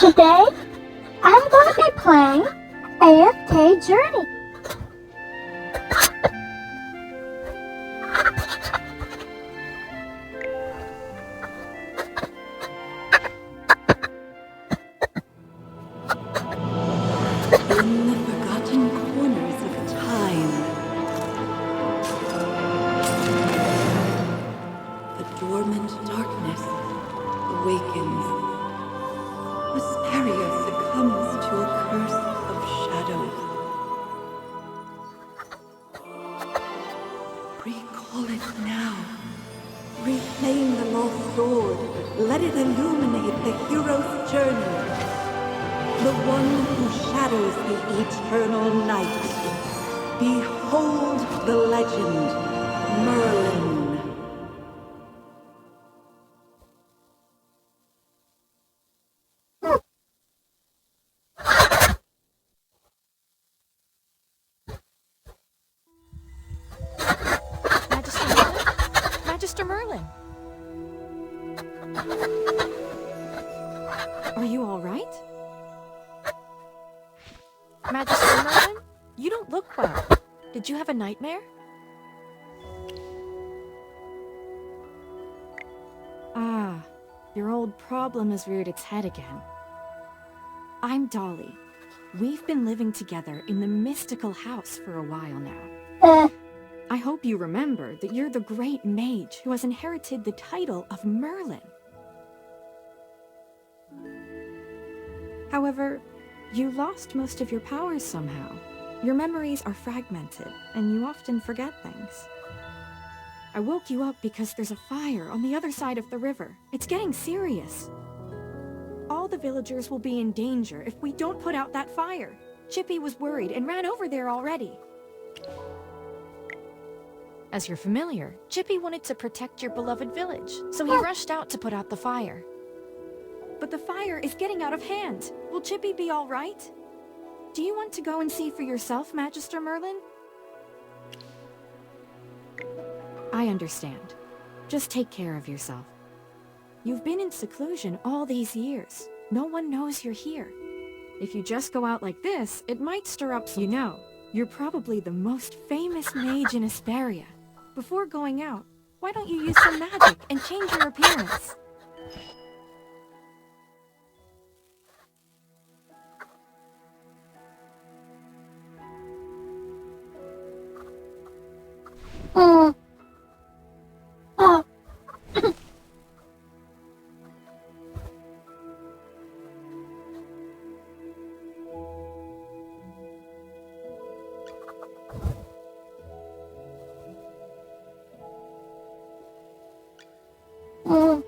Today, I'm going to be playing AFK Journey. In the forgotten corners of time, the dormant darkness awakens. Vesperia succumbs to a curse of shadows. Recall it now. Reclaim the lost sword. Let it illuminate the hero's journey. The one who shatters the eternal night. Behold the legend, Merlin. Magister Merlin? Are you all right? Magister Merlin? You don't look well. Did you have a nightmare? Ah, your old problem has reared its head again. I'm Dolly. We've been living together in the mystical house for a while now. I hope you remember that you're the great mage who has inherited the title of Merlin. However, you lost most of your powers somehow. Your memories are fragmented, and you often forget things. I woke you up because there's a fire on the other side of the river. It's getting serious. All the villagers will be in danger if we don't put out that fire. Chippy was worried and ran over there already. As you're familiar, Chippy wanted to protect your beloved village, so he rushed out to put out the fire. But the fire is getting out of hand. Will Chippy be all right? Do you want to go and see for yourself, Magister Merlin? I understand. Just take care of yourself. You've been in seclusion all these years. No one knows you're here. If you just go out like this, it might stir up some... You know, you're probably the most famous mage in Vesperia. Before going out, why don't you use some magic and change your appearance? Oh. Mm.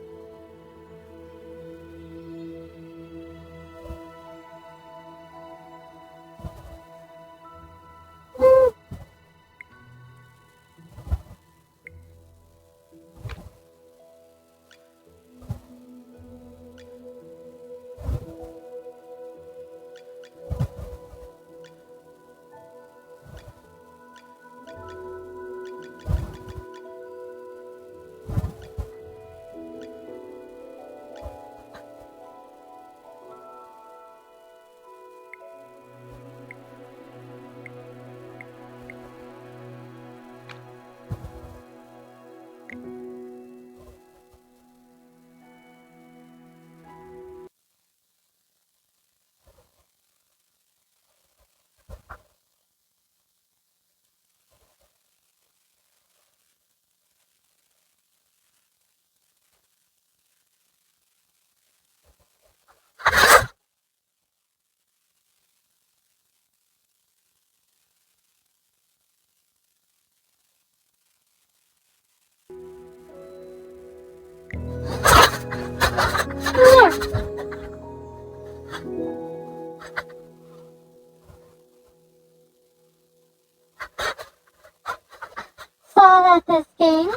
Saw that this game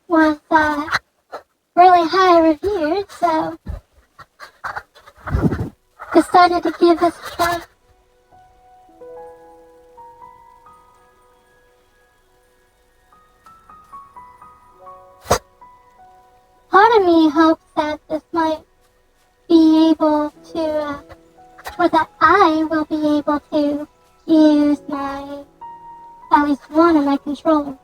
was really high reviewed, so decided to give this a try. Part of me hopes that this might be able to, or that I will be able to use at least one of my controllers.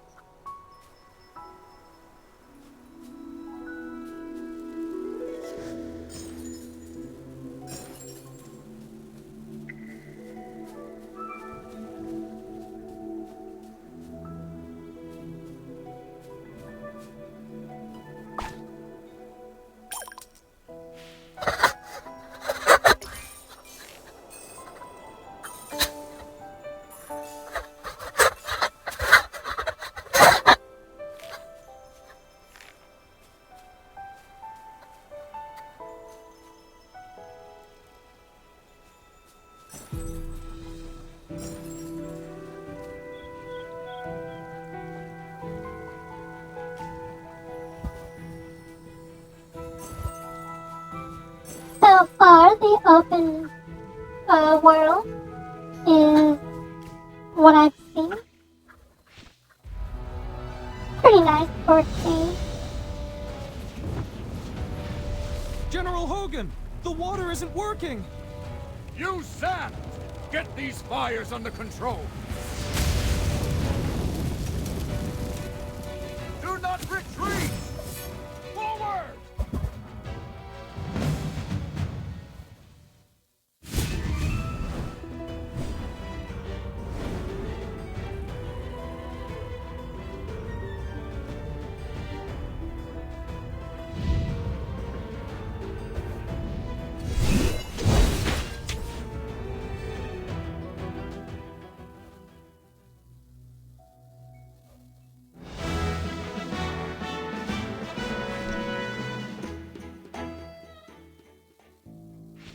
So far, the open world is what I've seen. Pretty nice for a change. General Hogan! The water isn't working! You Sand! Get these fires under control! Do not retreat! Forward!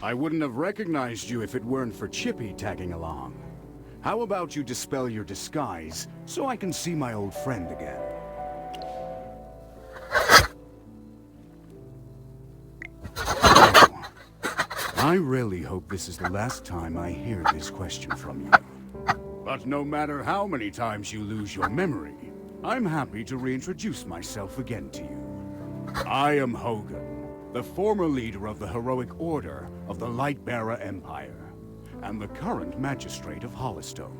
I wouldn't have recognized you if it weren't for Chippy tagging along. How about you dispel your disguise so I can see my old friend again? I really hope this is the last time I hear this question from you. But no matter how many times you lose your memory, I'm happy to reintroduce myself again to you. I am Hogan, the former leader of the heroic order of the Lightbearer Empire, and the current magistrate of Hollistone.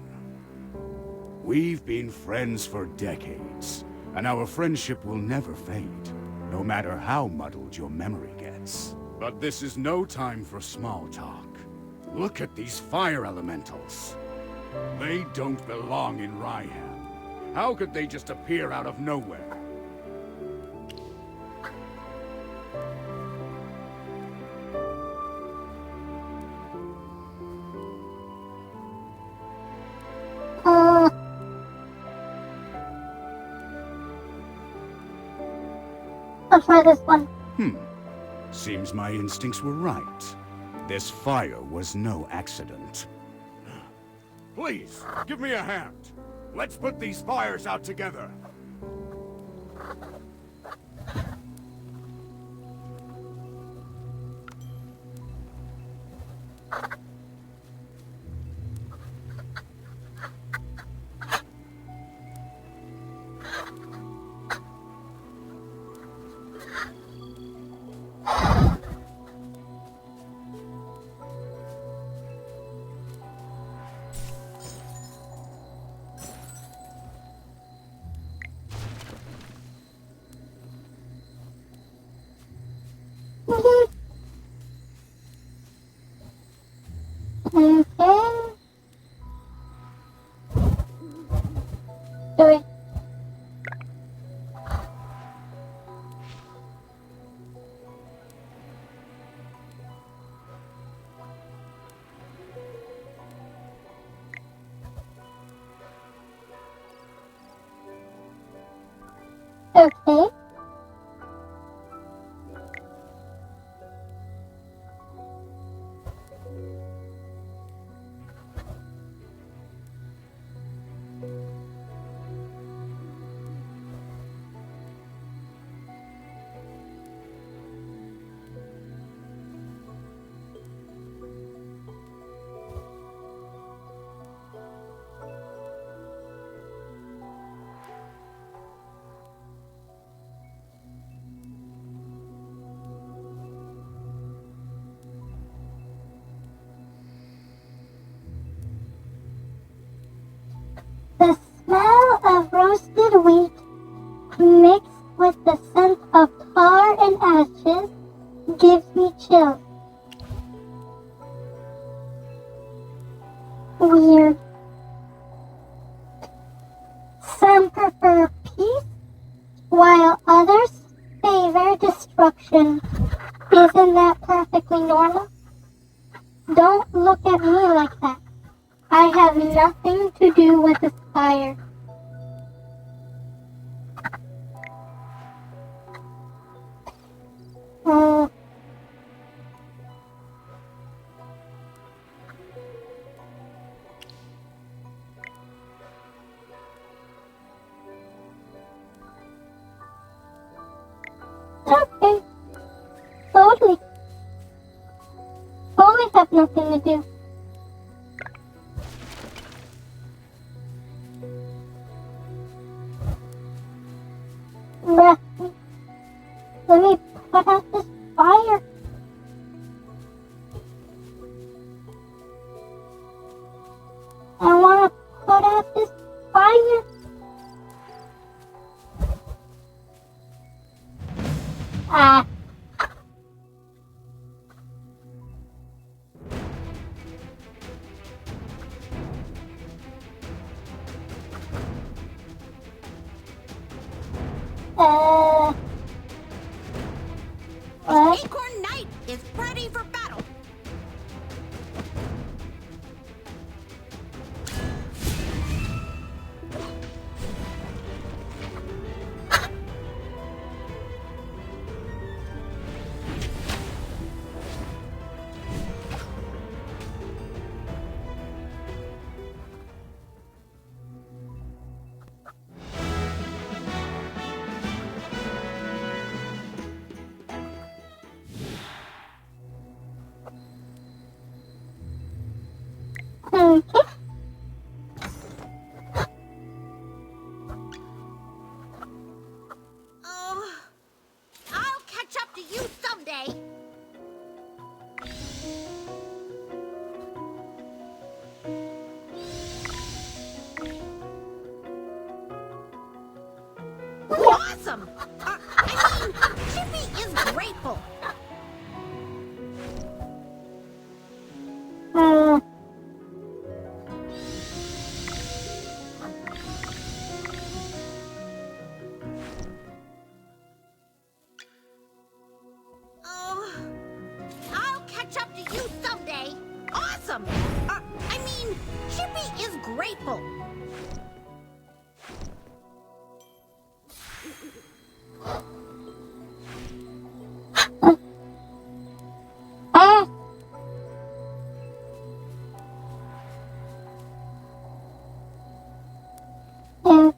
We've been friends for decades, and our friendship will never fade, no matter how muddled your memory gets. But this is no time for small talk. Look at these fire elementals. They don't belong in Rhyham. How could they just appear out of nowhere? I'll try this one. Seems my instincts were right. This fire was no accident. Please, give me a hand. Let's put these fires out together. Okay. Do it. Okay. weird. Some prefer peace, while others favor destruction. Isn't that perfectly normal? Don't look at me like that. I have nothing to do with this fire. Okay. Totally. Totally have nothing to do. Let me put out this fire. I want to put out this fire. Ah. What? Acorn Knight is ready for battle. Okay. Oh, I'll catch up to you someday. Awesome! I mean, Chippy is grateful. Oh, I'll catch up to you someday. Awesome! I mean, Chippy is grateful. Ah. Okay,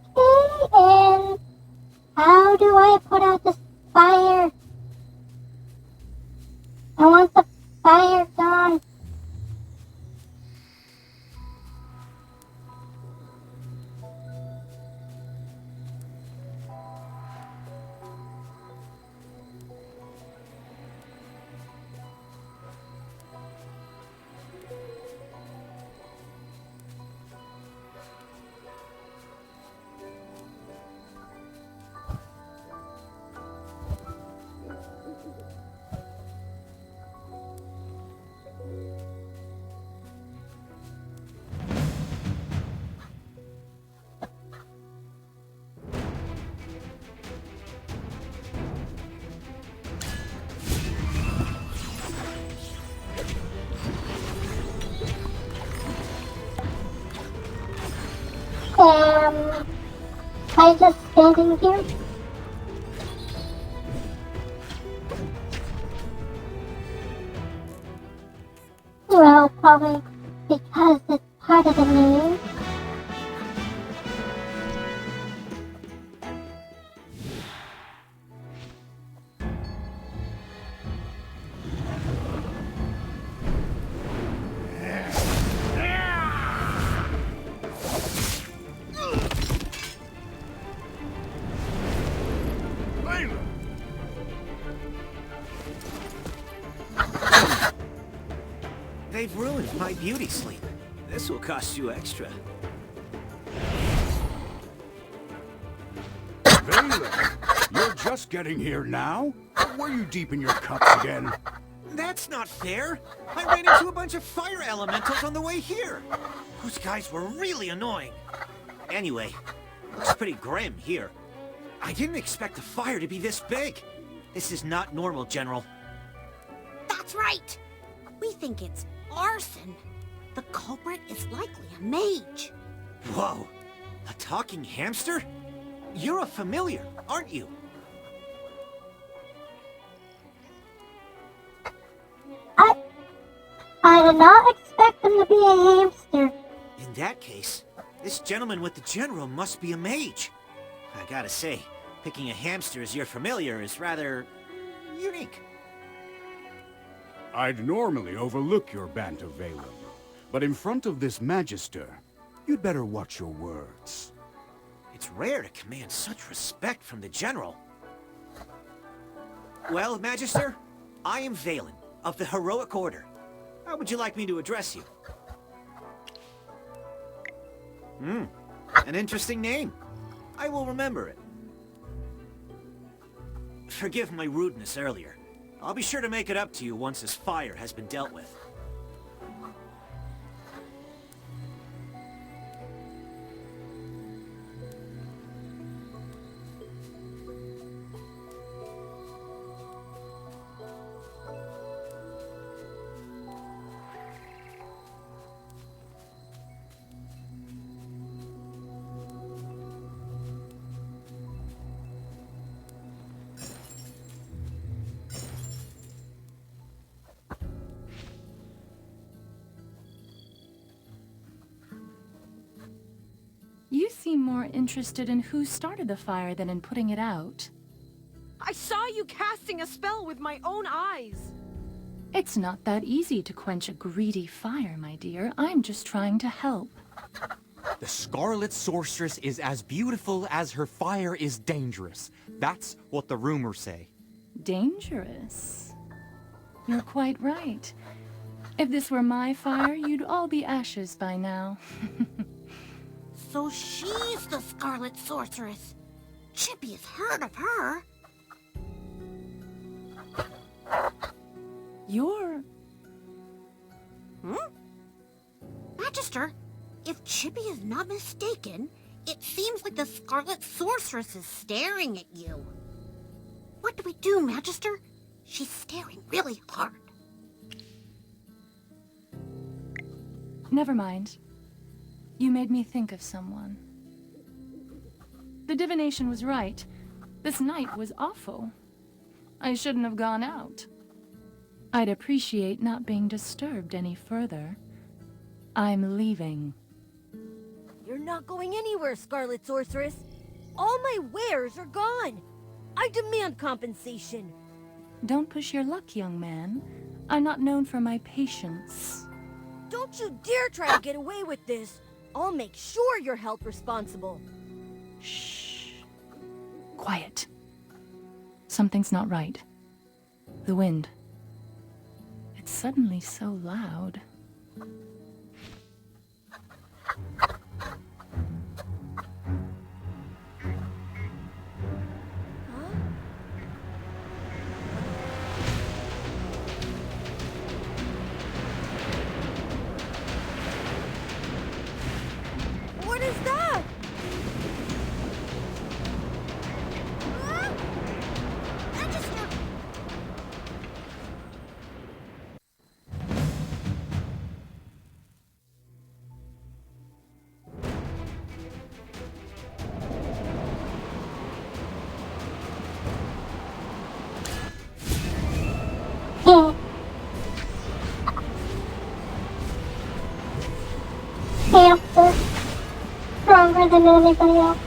and how do I put out this fire? I want the fire gone. I just standing here? Well, probably because it's part of the name. They've ruined my beauty sleep. This will cost you extra. Valen, you're just getting here now? Or were you deep in your cups again? That's not fair. I ran into a bunch of fire elementals on the way here. Those guys were really annoying. Anyway, looks pretty grim here. I didn't expect the fire to be this big. This is not normal, General. That's right. We think it's arson. The culprit is likely a mage. Whoa, a talking hamster? You're a familiar, aren't you? I did not expect them to be a hamster. In that case, this gentleman with the general must be a mage. I gotta say, picking a hamster as your familiar is rather unique. I'd normally overlook your banter, Valen, but in front of this Magister, you'd better watch your words. It's rare to command such respect from the general. Well, Magister, I am Valen, of the Heroic Order. How would you like me to address you? An interesting name. I will remember it. Forgive my rudeness earlier. I'll be sure to make it up to you once this fire has been dealt with. You seem more interested in who started the fire than in putting it out. I saw you casting a spell with my own eyes. It's not that easy to quench a greedy fire, my dear. I'm just trying to help. The Scarlet Sorceress is as beautiful as her fire is dangerous. That's what the rumors say. Dangerous? You're quite right. If this were my fire, you'd all be ashes by now. So she's the Scarlet Sorceress. Chippy has heard of her. You're... Magister, if Chippy is not mistaken, it seems like the Scarlet Sorceress is staring at you. What do we do, Magister? She's staring really hard. Never mind. You made me think of someone. The divination was right. This night was awful. I shouldn't have gone out. I'd appreciate not being disturbed any further. I'm leaving. You're not going anywhere, Scarlet Sorceress. All my wares are gone. I demand compensation. Don't push your luck, young man. I'm not known for my patience. Don't you dare try to get away with this. I'll make sure you're held responsible. Shh. Quiet. Something's not right. The wind. It's suddenly so loud. What is that? Magister! Hamster. Stronger than anybody else.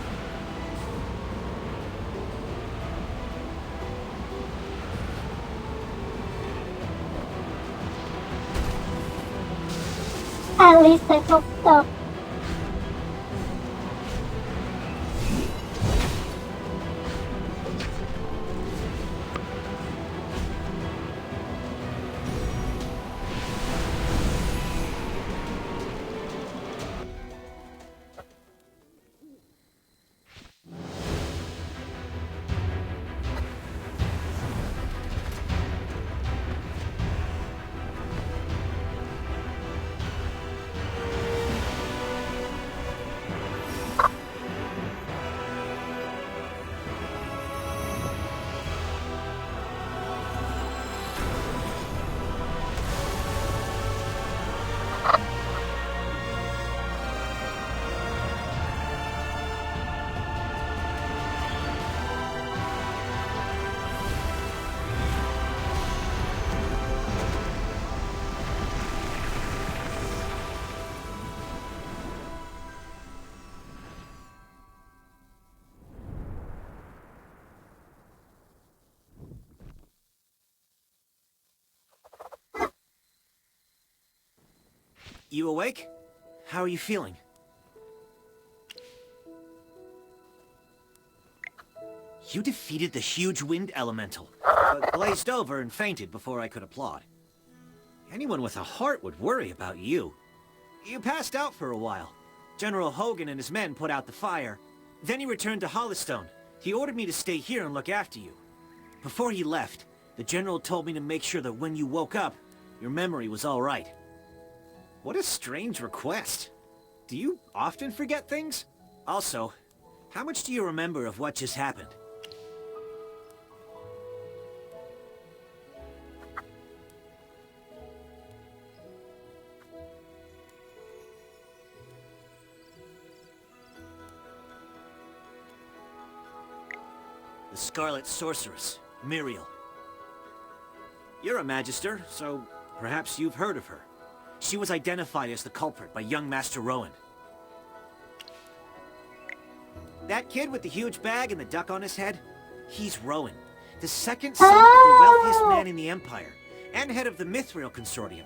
At least I hope so. You awake? How are you feeling? You defeated the huge wind elemental, but glazed over and fainted before I could applaud. Anyone with a heart would worry about you. You passed out for a while. General Hogan and his men put out the fire. Then he returned to Hollystone. He ordered me to stay here and look after you. Before he left, the General told me to make sure that when you woke up, your memory was all right. What a strange request. Do you often forget things? Also, how much do you remember of what just happened? The Scarlet Sorceress, Miriel. You're a Magister, so perhaps you've heard of her. She was identified as the culprit by young Master Rowan. That kid with the huge bag and the duck on his head? He's Rowan, the second son of the wealthiest man in the Empire, and head of the Mithril Consortium.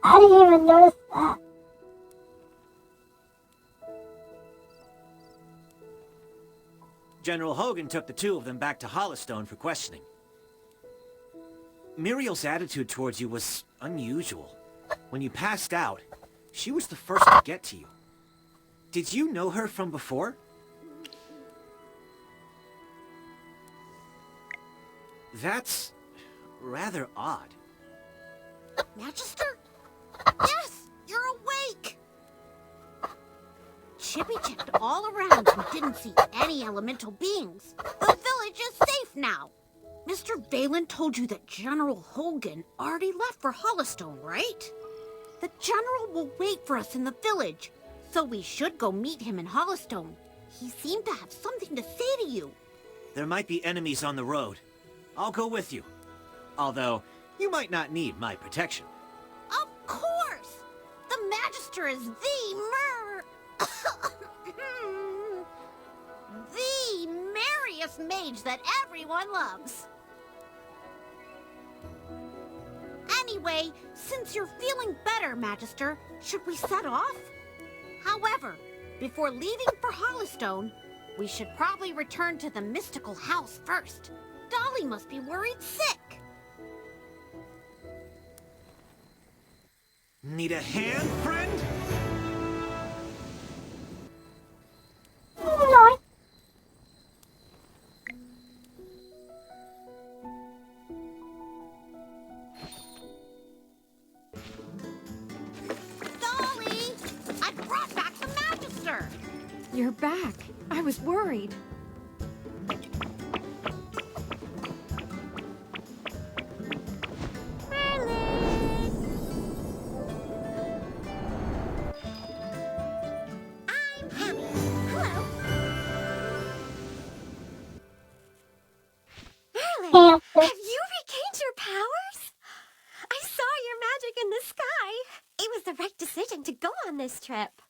I didn't even notice that. General Hogan took the two of them back to Hollystone for questioning. Muriel's attitude towards you was unusual. When you passed out, she was the first to get to you. Did you know her from before? That's rather odd. Magister? Yes, you're awake! Chippy checked all around and didn't see any elemental beings. The village is safe now. Mr. Valen told you that General Hogan already left for Hollystone, right? The General will wait for us in the village, so we should go meet him in Hollystone. He seemed to have something to say to you. There might be enemies on the road. I'll go with you. Although, you might not need my protection. Of course! The Magister is the merriest mage that everyone loves. Anyway, since you're feeling better, Magister, should we set off? However, before leaving for Hollystone, we should probably return to the mystical house first. Dolly must be worried sick. Need a hand, friend? No. Dolly! I brought back the Magister! You're back. I was worried. Hamster. Have you regained your powers? I saw your magic in the sky. It was the right decision to go on this trip.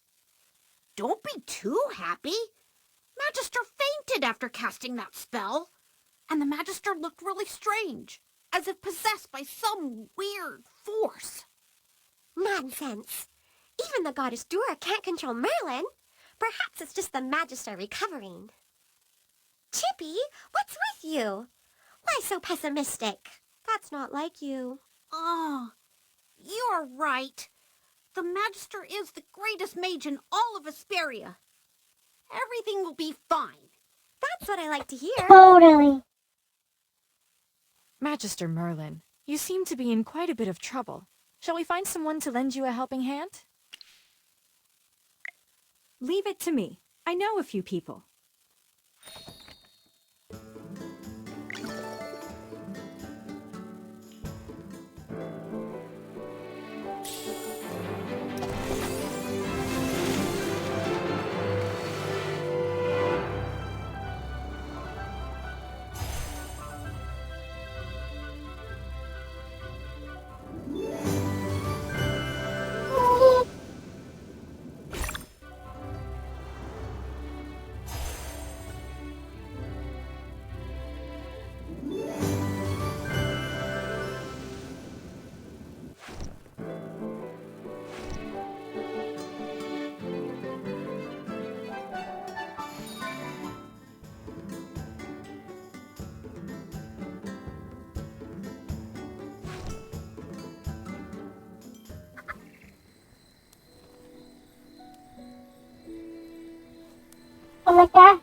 Don't be too happy. Magister fainted after casting that spell. And the Magister looked really strange, as if possessed by some weird force. Nonsense. Even the goddess Dura can't control Merlin. Perhaps it's just the Magister recovering. Chippy, what's with you? Why so pessimistic? That's not like you. Oh, you're right. The Magister is the greatest mage in all of Asperia. Everything will be fine. That's what I like to hear. Totally. Magister Merlin, you seem to be in quite a bit of trouble. Shall we find someone to lend you a helping hand? Leave it to me. I know a few people. my god.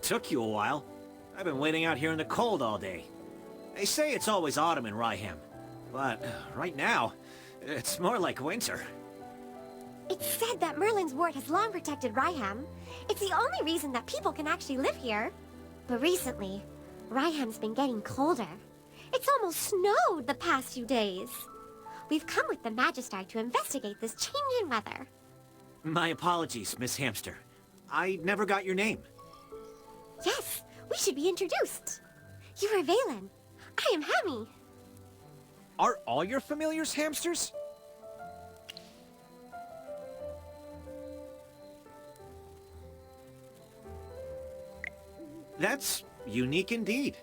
Took you a while. I've been waiting out here in the cold all day. They say it's always autumn in Rhyham, but right now, it's more like winter. It's said that Merlin's ward has long protected Rhyham. It's the only reason that people can actually live here. But recently, Rhyham's been getting colder. It's almost snowed the past few days. We've come with the Magister to investigate this change in weather. My apologies, Miss Hamster. I never got your name. Yes, we should be introduced. You are Valen. I am Hammy. Are all your familiars hamsters? That's unique indeed.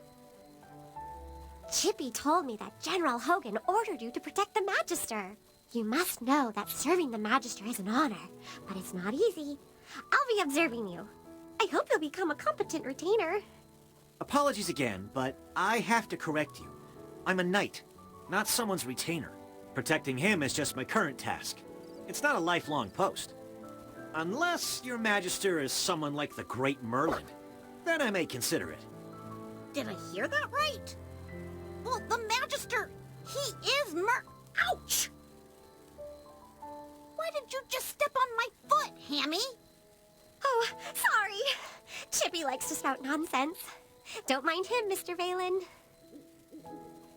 Chippy told me that General Hogan ordered you to protect the Magister. You must know that serving the Magister is an honor, but it's not easy. I'll be observing you. I hope you'll become a competent retainer. Apologies again, but I have to correct you. I'm a knight, not someone's retainer. Protecting him is just my current task. It's not a lifelong post. Unless your Magister is someone like the Great Merlin, then I may consider it. Did I hear that right? Well, the Magister, he is Ouch! Why did you just step on my foot, Hammy? Oh, sorry. Chippy likes to spout nonsense. Don't mind him, Mr. Valen.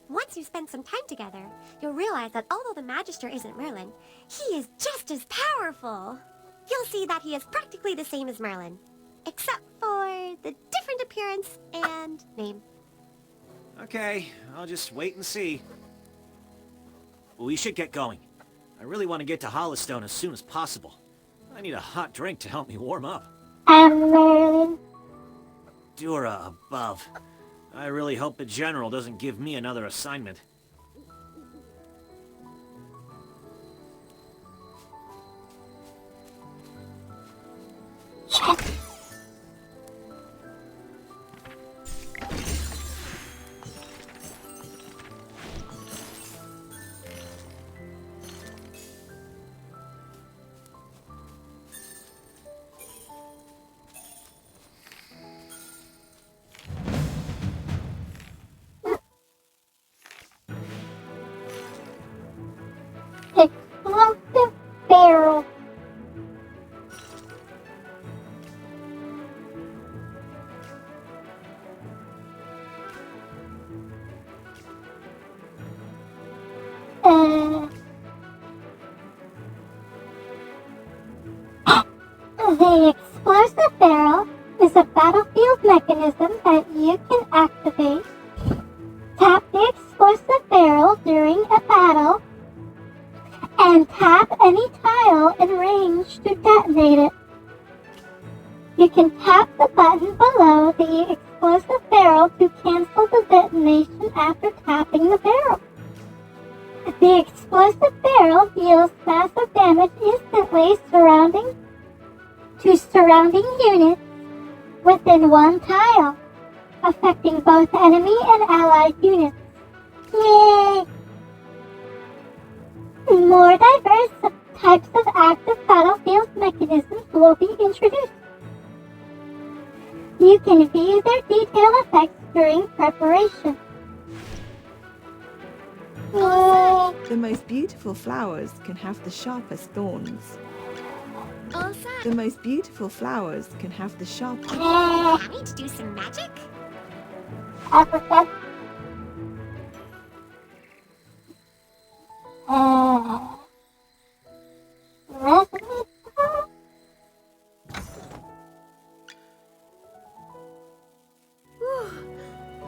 Once you spend some time together, you'll realize that although the Magister isn't Merlin, he is just as powerful. You'll see that he is practically the same as Merlin, except for the different appearance and name. Okay, I'll just wait and see. We should get going. I really want to get to Hollowstone as soon as possible. I need a hot drink to help me warm up. Merlin. Dura above. I really hope the General doesn't give me another assignment. Yes. Explosive barrel. The explosive barrel is a battlefield mechanism that you can activate. Tap the explosive barrel during a battle and tap any tile in range to detonate it. You can tap the button below the explosive barrel to cancel the detonation after tapping the barrel. The explosive barrel deals massive damage instantly to surrounding units within one tile, affecting both enemy and allied units. Yay! More diverse types of active battlefield mechanisms will be introduced. You can view their detailed effects during preparation. Yay! The most beautiful flowers can have the sharpest thorns. All set. The most beautiful flowers can have the sharpest... Hammy to do some magic? Africa. Resonate.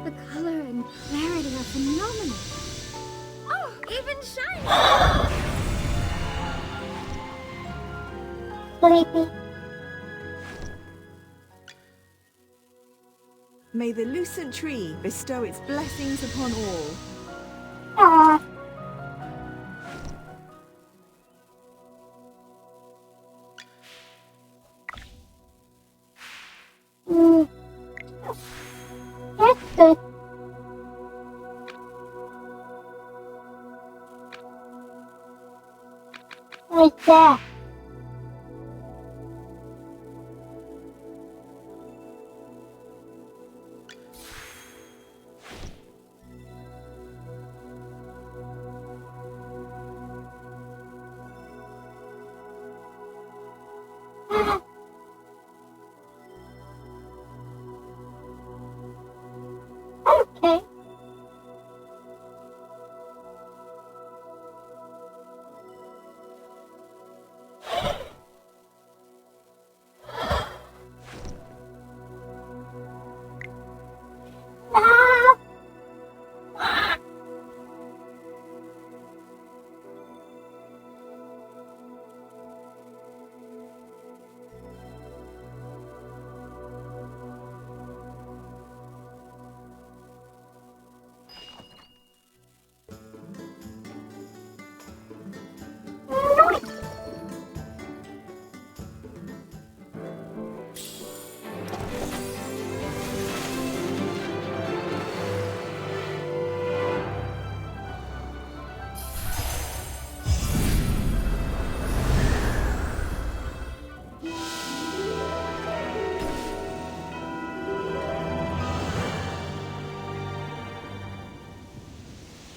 The color and clarity are phenomenal. Oh, even shiny! Sleepy. May the lucent tree bestow its blessings upon all. Aw. Mm. That's good. What's that? Okay.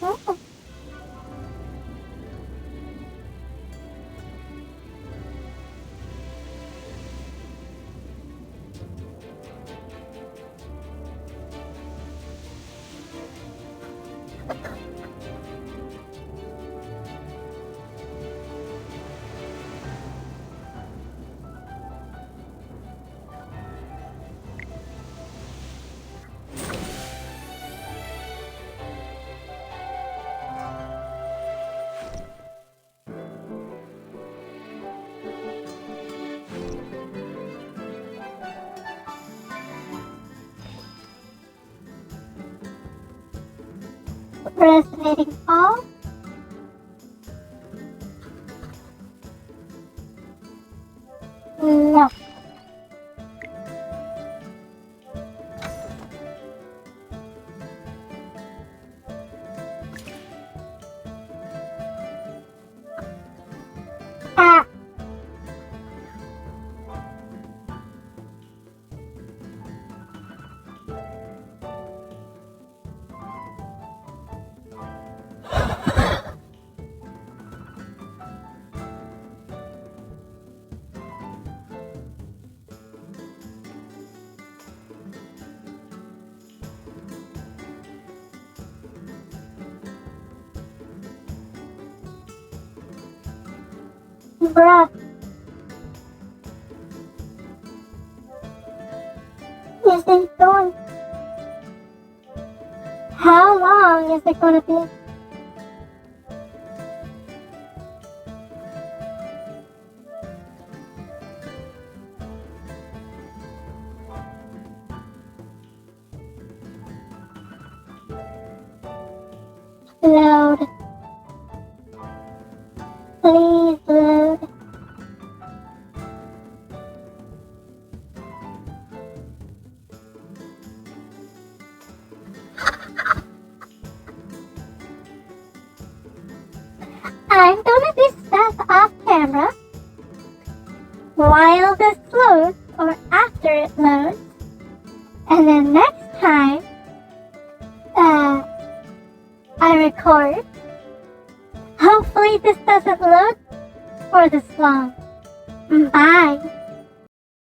No. Oh. Resonating all. No. Ah. Bruh. Is it going? How long is it gonna be? Load. Please load. I'm gonna do stuff off camera while this loads or after it loads. And then next time I record, hopefully this doesn't load for this long. Bye.